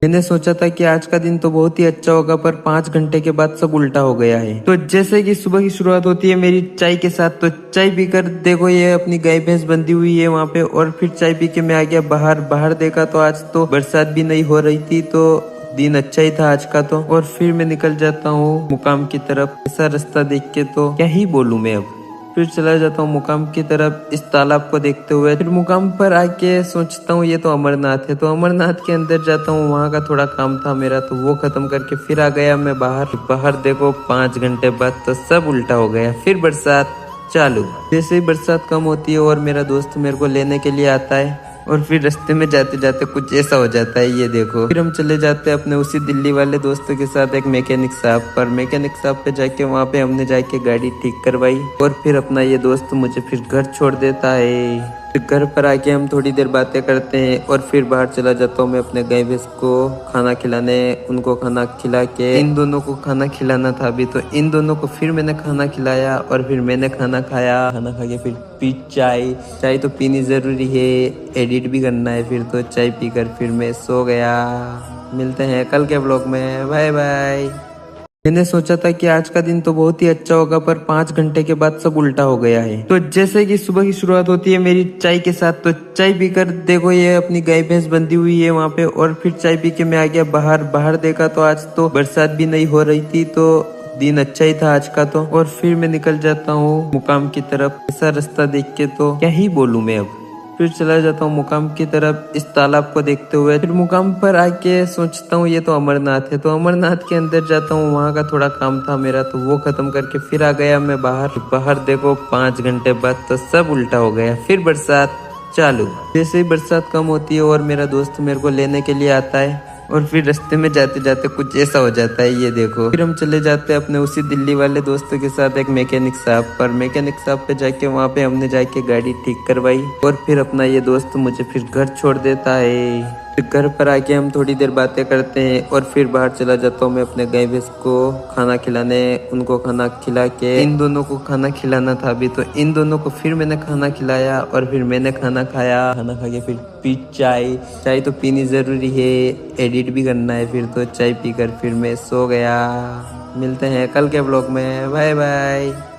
मैंने सोचा था कि आज का दिन तो बहुत ही अच्छा होगा, पर 5 घंटे के बाद सब उल्टा हो गया है। तो जैसे कि सुबह की शुरुआत होती है मेरी चाय के साथ, तो चाय पीकर देखो ये अपनी गाय भैंस बंधी हुई है वहां पे, और फिर चाय पी के मैं आ गया बाहर। बाहर देखा तो आज तो बरसात भी नहीं हो रही थी, तो दिन अच्छा ही था आज का तो। और फिर मैं निकल जाता हूँ मुकाम की तरफ। ऐसा रास्ता देख के तो क्या ही बोलूं मैं अब। फिर चला जाता हूँ मुकाम की तरफ इस तालाब को देखते हुए। फिर मुकाम पर आके सोचता हूँ ये तो अमरनाथ है, तो अमरनाथ के अंदर जाता हूँ। वहाँ का थोड़ा काम था मेरा, तो वो खत्म करके फिर आ गया मैं बाहर। बाहर देखो 5 घंटे बाद तो सब उल्टा हो गया। फिर बरसात चालू। जैसे ही बरसात कम होती है और मेरा दोस्त मेरे को लेने के लिए आता है, और फिर रास्ते में जाते जाते कुछ ऐसा हो जाता है, ये देखो। फिर हम चले जाते हैं अपने उसी दिल्ली वाले दोस्तों के साथ एक मैकेनिक साहब पर। मैकेनिक साहब पे जाके वहाँ पे हमने जाके गाड़ी ठीक करवाई, और फिर अपना ये दोस्त मुझे फिर घर छोड़ देता है। फिर घर पर आके हम थोड़ी देर बातें करते हैं, और फिर बाहर चला जाता हूँ मैं अपने गाय भैंस को खाना खिलाने। उनको खाना खिला के, इन दोनों को खाना खिलाना था अभी, तो इन दोनों को फिर मैंने खाना खिलाया, और फिर मैंने खाना खाया। खाना खा के फिर पी चाय। चाय तो पीनी जरूरी है, एडिट भी करना है फिर, तो चाय पीकर फिर मैं सो गया। मिलते हैं कल के ब्लॉग में, बाय बाय। मैंने सोचा था कि आज का दिन तो बहुत ही अच्छा होगा, पर 5 घंटे के बाद सब उल्टा हो गया है। तो जैसे कि सुबह की शुरुआत होती है मेरी चाय के साथ, तो चाय पीकर देखो ये अपनी गाय भैंस बंधी हुई है वहां पे, और फिर चाय पी के मैं आ गया बाहर। बाहर देखा तो आज तो बरसात भी नहीं हो रही थी, तो दिन अच्छा ही था आज का तो। और फिर मैं निकल जाता हूँ मुकाम की तरफ। ऐसा रास्ता देख के तो क्या ही बोलूं मैं अब। फिर चला जाता हूँ मुकाम की तरफ इस तालाब को देखते हुए। फिर मुकाम पर आके सोचता हूँ ये तो अमरनाथ है, तो अमरनाथ के अंदर जाता हूँ। वहाँ का थोड़ा काम था मेरा, तो वो खत्म करके फिर आ गया मैं बाहर। बाहर देखो 5 घंटे बाद तो सब उल्टा हो गया। फिर बरसात चालू। जैसे ही बरसात कम होती है और मेरा दोस्त मेरे को लेने के लिए आता है, और फिर रास्ते में जाते जाते कुछ ऐसा हो जाता है, ये देखो। फिर हम चले जाते हैं अपने उसी दिल्ली वाले दोस्तों के साथ एक मैकेनिक साहब पर। मैकेनिक साहब पे जाके वहाँ पे हमने जाके गाड़ी ठीक करवाई, और फिर अपना ये दोस्त मुझे फिर घर छोड़ देता है। फिर घर पर आके हम थोड़ी देर बातें करते हैं, और फिर बाहर चला जाता हूँ मैं अपने गाय भैंस को खाना खिलाने। उनको खाना खिला के, इन दोनों को खाना खिलाना था अभी, तो इन दोनों को फिर मैंने खाना खिलाया, और फिर मैंने खाना खाया। खाना खा के फिर पी चाय। चाय तो पीनी जरूरी है, एडिट भी करना है फिर, तो चाय पीकर फिर मैं सो गया। मिलते हैं कल के ब्लॉग में, बाय बाय।